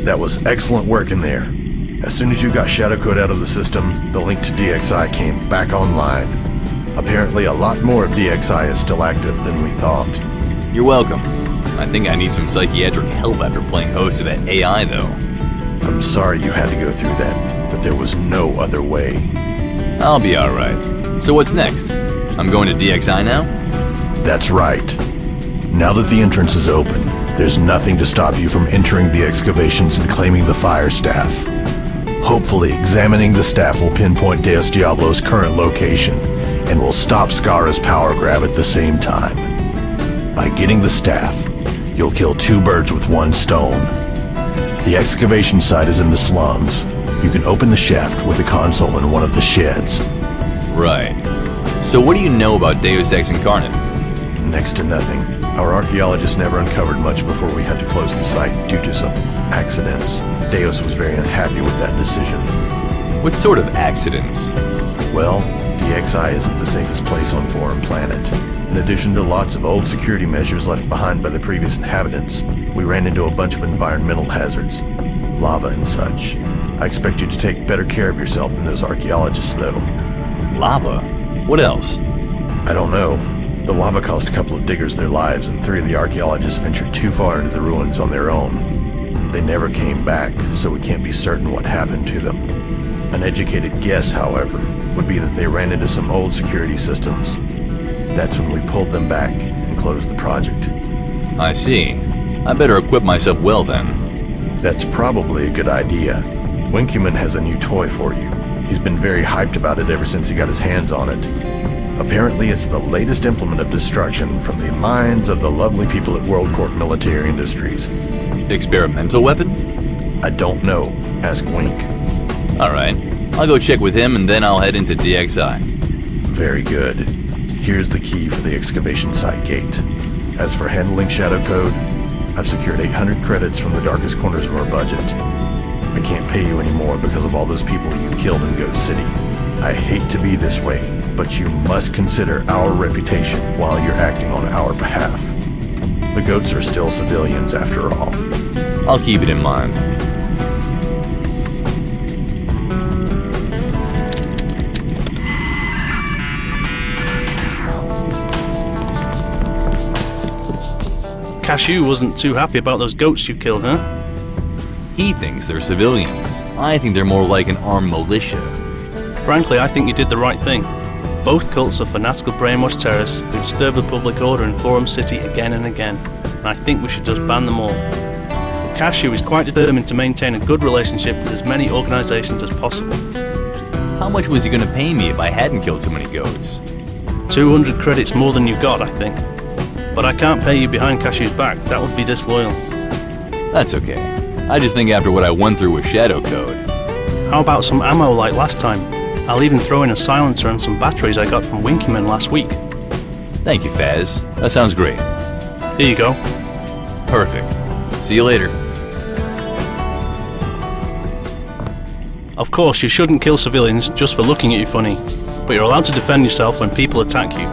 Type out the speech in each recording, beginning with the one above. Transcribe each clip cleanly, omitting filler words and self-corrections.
That was excellent work in there. As soon as you got shadow code out of the system, the link to DXI came back online. Apparently a lot more of DXI is still active than we thought. You're welcome. I think I need some psychiatric help after playing host to that AI, though. I'm sorry you had to go through that, but there was no other way. I'll be alright. So what's next? I'm going to DXI now? That's right. Now that the entrance is open, there's nothing to stop you from entering the excavations and claiming the fire staff. Hopefully, examining the staff will pinpoint Deus Diablo's current location, and will stop Skara's power grab at the same time. By getting the staff, you'll kill two birds with one stone. The excavation site is in the slums. You can open the shaft with a console in one of the sheds. Right. So what do you know about Deus Ex Incarnate? Next to nothing. Our archaeologists never uncovered much before we had to close the site due to some accidents. Deus was very unhappy with that decision. What sort of accidents? Well, DXI isn't the safest place on Foreign Planet. In addition to lots of old security measures left behind by the previous inhabitants, we ran into a bunch of environmental hazards, lava and such. I expect you to take better care of yourself than those archaeologists, though. Lava? What else? I don't know. The lava cost a couple of diggers their lives, and 3 of the archaeologists ventured too far into the ruins on their own. They never came back, so we can't be certain what happened to them. An educated guess, however, would be that they ran into some old security systems. That's when we pulled them back and closed the project. I see. I better equip myself well then. That's probably a good idea. Winkuman has a new toy for you. He's been very hyped about it ever since he got his hands on it. Apparently it's the latest implement of destruction from the minds of the lovely people at World Corp Military Industries. Experimental weapon? I don't know. Ask Wink. Alright. I'll go check with him and then I'll head into DXI. Very good. Here's the key for the excavation site gate. As for handling shadow code, I've secured 800 credits from the darkest corners of our budget. I can't pay you anymore because of all those people you killed in Goat City. I hate to be this way, but you must consider our reputation while you're acting on our behalf. The goats are still civilians after all. I'll keep it in mind. Cashew wasn't too happy about those goats you killed, huh? He thinks they're civilians. I think they're more like an armed militia. Frankly, I think you did the right thing. Both cults are fanatical brainwashed terrorists who disturb the public order in Forum City again and again, and I think we should just ban them all. But Cashew is quite determined to maintain a good relationship with as many organisations as possible. How much was he going to pay me if I hadn't killed so many goats? 200 credits more than you got, I think. But I can't pay you behind Cashew's back, that would be disloyal. That's okay. I just think after what I went through with Shadow Code. How about some ammo like last time? I'll even throw in a silencer and some batteries I got from Winkyman last week. Thank you, Faz. That sounds great. Here you go. Perfect. See you later. Of course, you shouldn't kill civilians just for looking at you funny, but you're allowed to defend yourself when people attack you.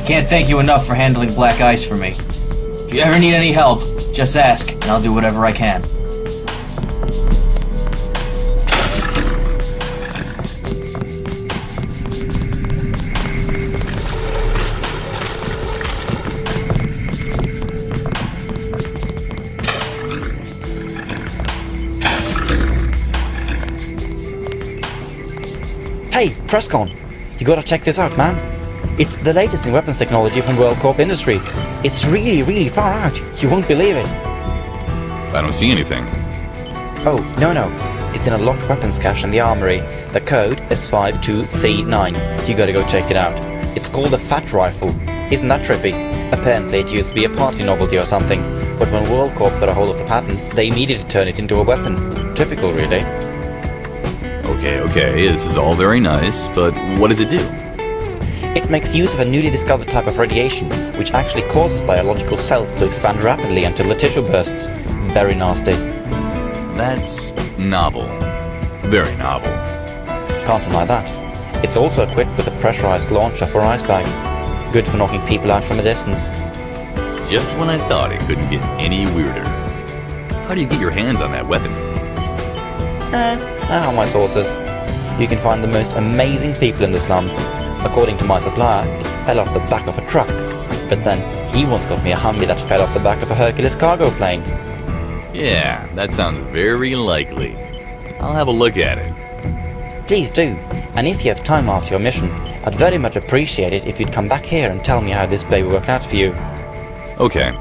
Can't thank you enough for handling black ice for me. If you ever need any help, just ask, and I'll do whatever I can. Hey, Presscon, you gotta check this out, man. It's the latest in weapons technology from World Corp Industries. It's really far out. You won't believe it. I don't see anything. Oh, no. It's in a locked weapons cache in the armory. The code is 5239. You gotta go check it out. It's called the Fat Rifle. Isn't that trippy? Apparently it used to be a party novelty or something, but when World Corp got a hold of the patent, they immediately turned it into a weapon. Typical, really. Okay, this is all very nice, but what does it do? It makes use of a newly discovered type of radiation, which actually causes biological cells to expand rapidly until the tissue bursts. Very nasty. That's novel. Very novel. Can't deny that. It's also equipped with a pressurized launcher for ice bags. Good for knocking people out from a distance. Just when I thought it couldn't get any weirder. How do you get your hands on that weapon? I have my sources. You can find the most amazing people in the slums. According to my supplier, it fell off the back of a truck. But then, he once got me a Humvee that fell off the back of a Hercules cargo plane. Yeah, that sounds very likely. I'll have a look at it. Please do. And if you have time after your mission, I'd very much appreciate it if you'd come back here and tell me how this baby worked out for you. Okay.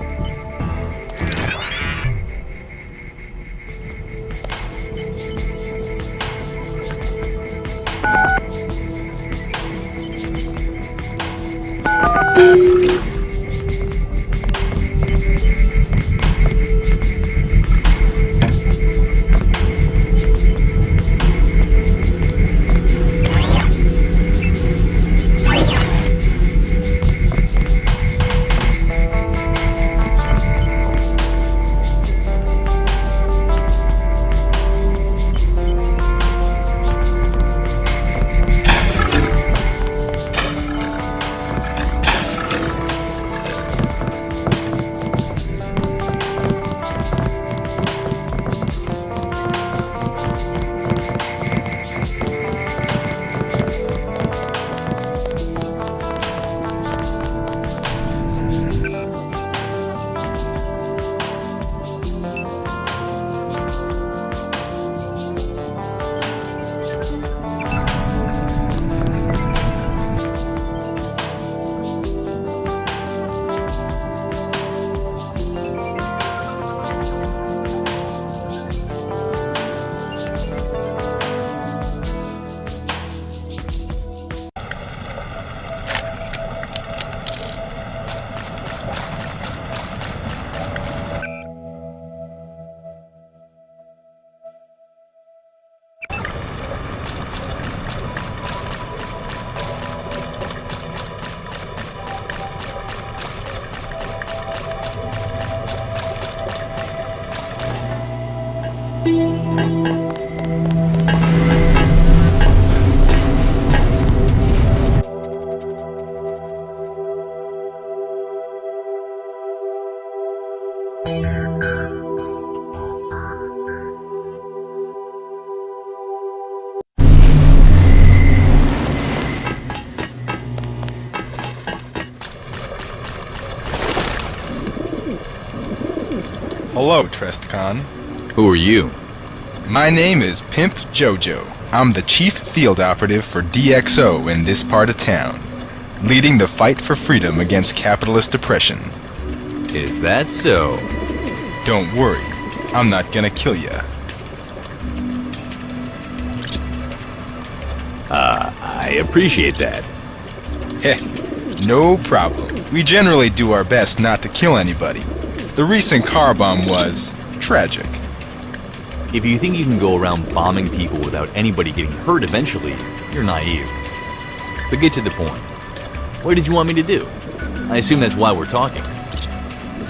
Hello, Trestcon. Who are you? My name is Pimp Jojo. I'm the chief field operative for DxO in this part of town, leading the fight for freedom against capitalist oppression. Is that so? Don't worry, I'm not gonna kill ya. I appreciate that. Heh, no problem. We generally do our best not to kill anybody. The recent car bomb was tragic. If you think you can go around bombing people without anybody getting hurt eventually, you're naive. But get to the point. What did you want me to do? I assume that's why we're talking.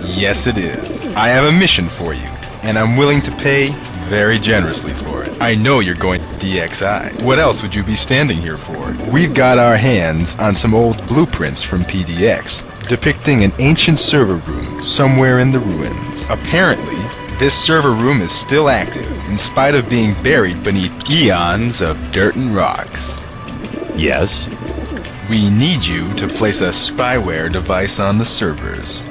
Yes, it is. I have a mission for you, and I'm willing to pay very generously for it. I know you're going to DXI. What else would you be standing here for? We've got our hands on some old blueprints from PDX, depicting an ancient server room somewhere in the ruins. Apparently, this server room is still active, in spite of being buried beneath eons of dirt and rocks. Yes? We need you to place a spyware device on the servers.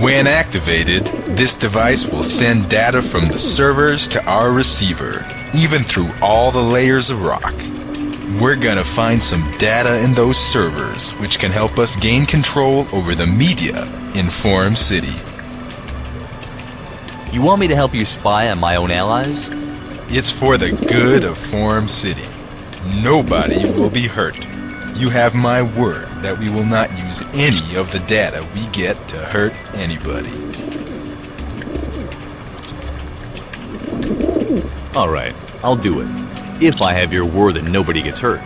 When activated, this device will send data from the servers to our receiver, even through all the layers of rock. We're gonna find some data in those servers, which can help us gain control over the media in Forum City. You want me to help you spy on my own allies? It's for the good of Forum City. Nobody will be hurt. You have my word that we will not use any of the data we get to hurt anybody. Alright, I'll do it. If I have your word that nobody gets hurt.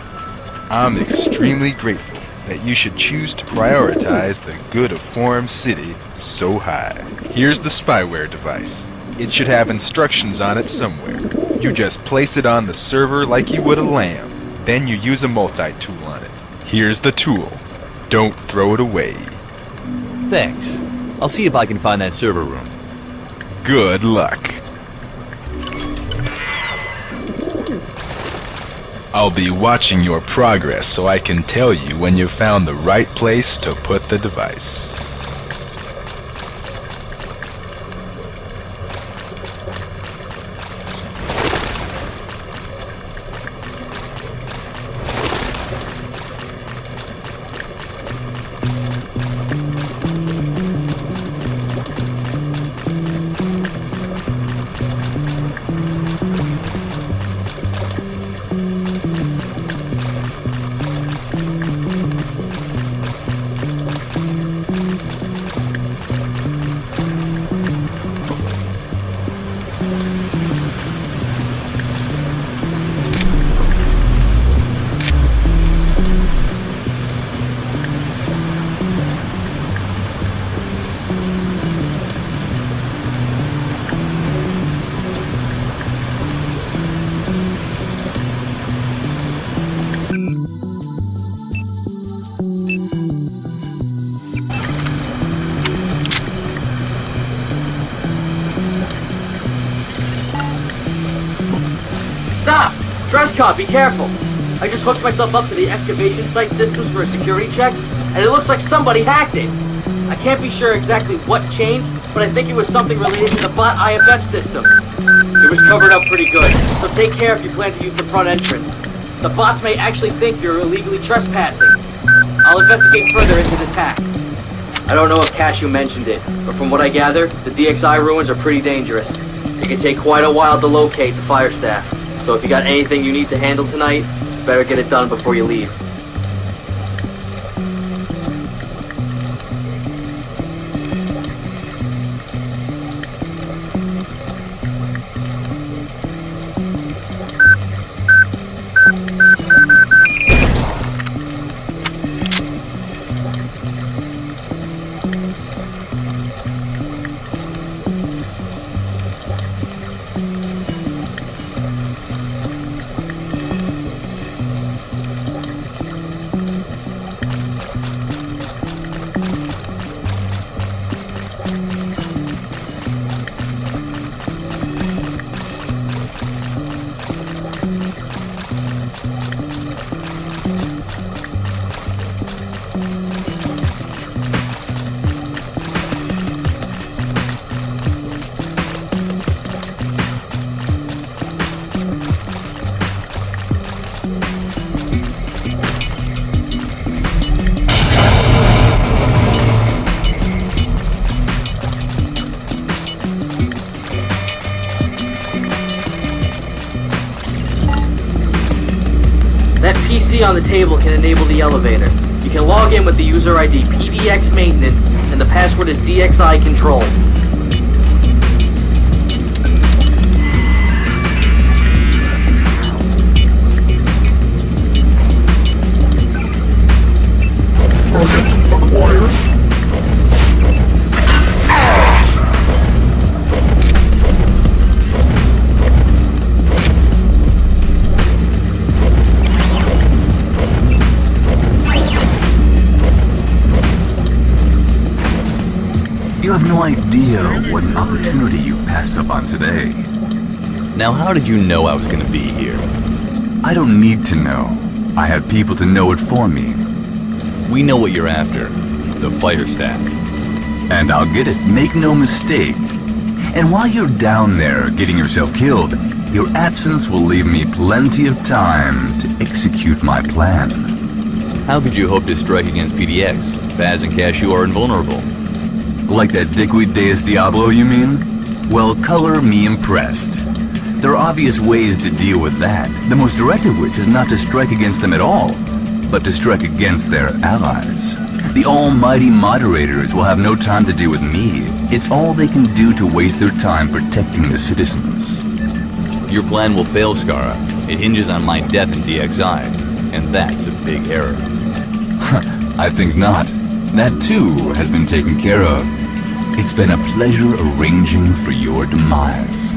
I'm extremely grateful that you should choose to prioritize the good of Forum City so high. Here's the spyware device. It should have instructions on it somewhere. You just place it on the server like you would a lamb. Then you use a multi-tool on it. Here's the tool. Don't throw it away. Thanks. I'll see if I can find that server room. Good luck. I'll be watching your progress so I can tell you when you've found the right place to put the device. Stop! Dresscott, be careful! I just hooked myself up to the excavation site systems for a security check, and it looks like somebody hacked it. I can't be sure exactly what changed, but I think it was something related to the bot IFF systems. It was covered up pretty good, so take care if you plan to use the front entrance. The bots may actually think you're illegally trespassing. I'll investigate further into this hack. I don't know if Cashew mentioned it, but from what I gather, the DXI ruins are pretty dangerous. It can take quite a while to locate the fire staff, so if you got anything you need to handle tonight, better get it done before you leave. That PC on the table can enable the elevator. You can log in with the user ID PDX maintenance, and the password is DXI control. You have no idea what an opportunity you passed up on today. Now, how did you know I was going to be here? I don't need to know. I have people to know it for me. We know what you're after. The fire staff. And I'll get it, make no mistake. And while you're down there getting yourself killed, Your absence will leave me plenty of time to execute my plan. How could you hope to strike against PDX? Baz and Cashew are invulnerable. Like that dickweed Deus Diablo, you mean? Well, color me impressed. There are obvious ways to deal with that, the most direct of which is not to strike against them at all, but to strike against their allies. The almighty moderators will have no time to deal with me. It's all they can do to waste their time protecting the citizens. Your plan will fail, Skara. It hinges on my death in DXI, and that's a big error. I think not. That too has been taken care of. It's been a pleasure arranging for your demise.